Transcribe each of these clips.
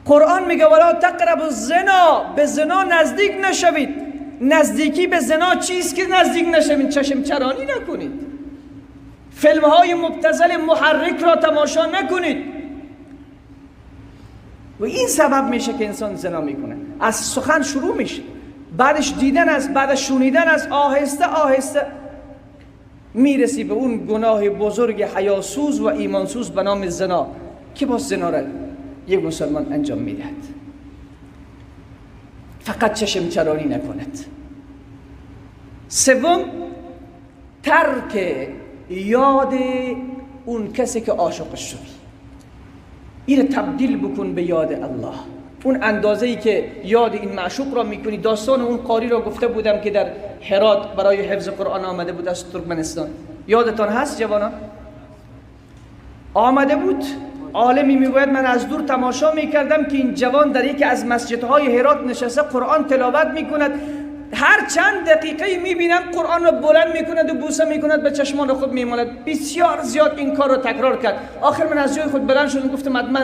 قرآن میگه ولا تقربوا الزنا، به زنا نزدیک نشوید. نزدیکی به زنا چیست که نزدیک نشوید؟ چشم چرانی نکنید، فیلم های مبتذل محرک را تماشا نکنید. و این سبب میشه که انسان زنا میکنه. از سخن شروع میشه، بعدش دیدن است، بعدش شنیدن است، آهسته آهسته میرسی به اون گناه بزرگ حیاسوز و ایمانسوز به نام زنا که با زنا را یک مسلمان انجام میدهد. فقط چشم چرانی نکند. سوم، ترک یاد اون کسی که عاشقش شدی، این تبدیل بکن به یاد الله. اون اندازه‌ای که یاد این معشوق را میکنی. داستان اون قاری را گفته بودم که در هرات برای حفظ قرآن آمده بود از ترکمنستان. یادتان هست جوانان؟ آمده بود، عالمی میگوید من از دور تماشا میکردم که این جوان در یکی از مسجدهای هرات نشسته قرآن تلاوت میکند. هر چند دقیقه میبینم قرآن را بلند میکند و بوسه میکند به چشمان خود میماند. بسیار زیاد این کار را تکرار کرد. آخر من از جای خود بلند شدم، گفتم حتما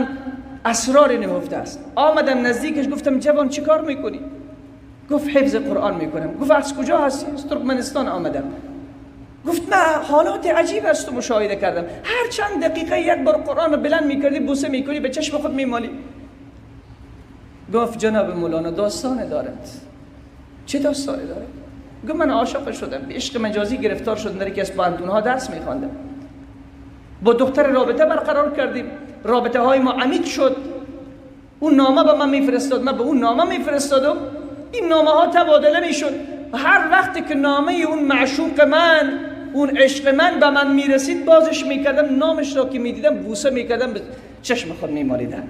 اسراری نهفته است. آمدم نزدیکش، گفتم جوان چی کار میکنی؟ گفت حفظ قرآن میکنم. گفت از کجا هستی؟ از ترکمنستان آمدم. گفت من حالات عجیب است و مشاهده کردم. هر چند دقیقه یک بار قرآن رو بلند میکردی، بوسه میکنی، به چشم خود میمالی. گفت جناب مولانا داستان دارد. چه داستانی داره؟ گفت من عاشق شدم، به عشق مجازی گرفتار شدم، در یکی از پانتونها درس میخواندم، با دختر رابطه برقرار کردیم، رابطه های ما عمیق شد. اون نامه به من میفرستاد، من به اون نامه میفرستادم، این نامه ها تبادله میشد. هر وقتی که نامه اون معشوق من، اون عشق من به من میرسید، بازش میکردم، نامش را که میدیدم بوسه میکردم، به چشم خود میمالیدم.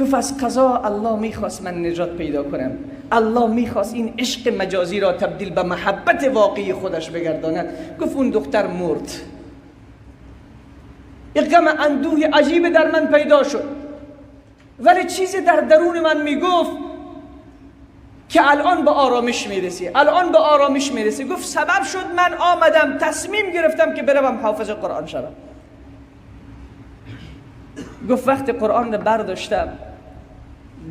گفت از قضا الله میخواست من نجات پیدا کنم. الله میخواست این عشق مجازی را تبدیل به محبت واقعی خودش بگرداند. گفت اون دختر مرد. یک غم اندوه عجیب در من پیدا شد، ولی چیزی در درون من میگفت که الان به آرامش میرسی، الان به آرامش میرسی. گفت سبب شد من آمدم تصمیم گرفتم که بروم حافظ قرآن شدم. گفت وقتی قرآن رو برداشتم،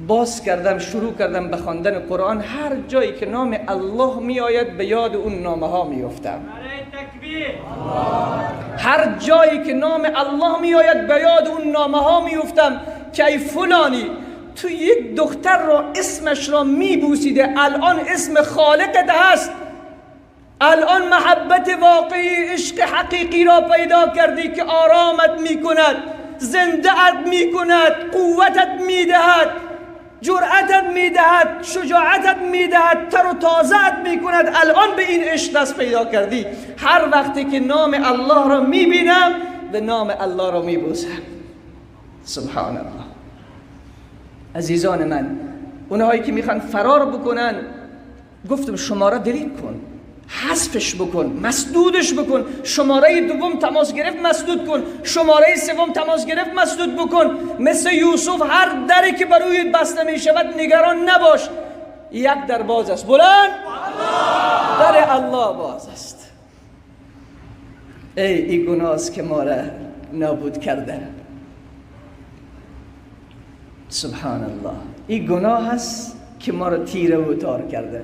باز کردم، شروع کردم به خواندن قرآن، هر جایی که نام الله می آید به یاد اون نامه ها می افتم. هر جایی که نام الله می آید به یاد اون نامه ها می افتم که ای فلانی تو یک دختر را اسمش را می بوسیده، الان اسم خالقت هست، الان محبت واقعی، عشق حقیقی را پیدا کردی که آرامت می کند، زنده‌ات می کند، قوتت می دهد، جرأتت می دهد، شجاعتت می دهد، تر و تازه‌ات می کند. الان به این عشق دست پیدا کردی. هر وقتی که نام الله را می بینم به نام الله را می بوسم. سبحان الله. عزیزان من، اونهایی که میخوان فرار بکنن، گفتم شماره دلیت کن، حذفش بکن، مسدودش بکن. شماره دوم تماس گرفت مسدود کن، شماره سوم تماس گرفت مسدود بکن. مثل یوسف هر دری که بروی بسته می شود نگران نباش، یک در باز است، بلند در الله باز است. ای گناه است که ما را نابود کرده. سبحان الله. این گناه هست که ما را تیره و تار کرده.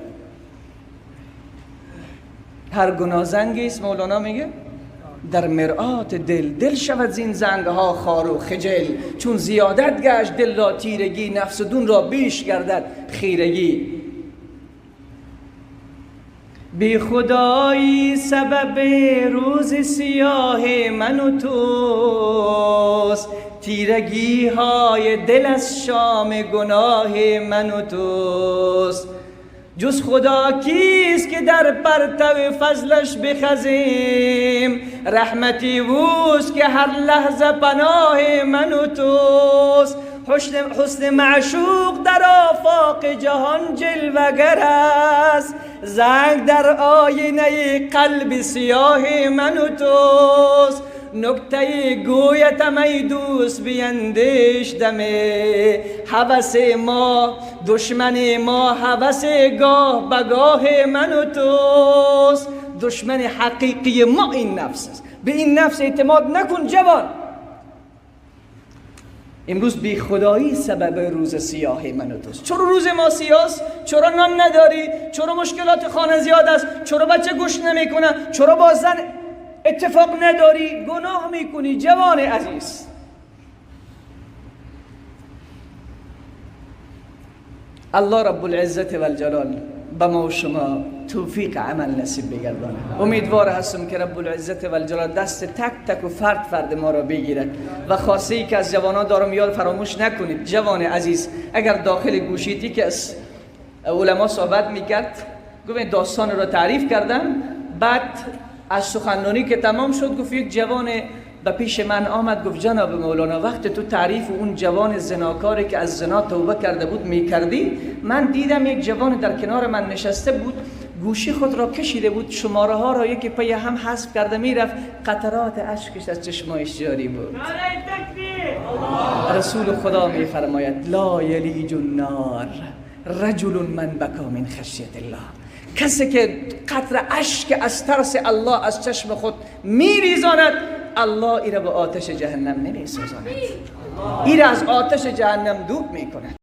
هر گناه زنگی است، مولانا میگه در مرآت دل شود زین زنگ ها خار و خجل. چون زیادت گشت دل را تیرگی، نفس دون را بیش گردد خیرگی. بی خدایی سبب روز سیاه من و توست، تیرگی های دل از شام گناه من و توست. جز خدا کیست که در پرتو فضلش بخزیم، رحمتی اوست که هر لحظه پناه من و توست. حسن معشوق در آفاق جهان جلوگر است، زنگ در آینه قلب سیاه من و توست. نکته گویتم ای دوست بیندیش دمه، هوس ما دشمن ما، هوس گاه بگاه من و توست. دشمن حقیقی ما این نفس است. به این نفس اعتماد نکن جوان. امروز بی خدایی سبب روز سیاه من و توست. چرا روز ما سیاست؟ چرا نان نداری؟ چرا مشکلات خانه زیاد است؟ چرا بچه گوش نمیکنه؟ چرا با زن اتفاق نداری؟ گناه میکنی جوان عزیز. الله رب العزت و الجلال به ما و شما توفیق عمل نصیب بگردانه. امیدوار هستم که رب العزت و الجلال دست تک تک و فرد ما را بگیرد. و خاصه ای که از جوانان دارم یاد فراموش نکنید جوان عزیز، اگر داخل گوشیتی که از علما صحبت میکرد، گفت داستان را تعریف کردم، بعد از سخنرانی که تمام شد گفت یک جوان به پیش من آمد، گفت جناب مولانا وقت تو تعریف اون جوان زناکاری که از زنا توبه کرده بود میکردی، من دیدم یک جوان در کنار من نشسته بود، گوشی خود را کشیده بود، شماره ها را یکی پی هم حذف کرده میرفت، قطرات اشکش از چشمایش جاری بود. رسول خدا میفرماید لا یلیج النار رجل من بکا من خشیت الله، کسی که قطره اشک از ترس الله از چشم خود میریزاند، الله ایره به آتش جهنم نمیسوزاند، ایره از آتش جهنم دور میکند.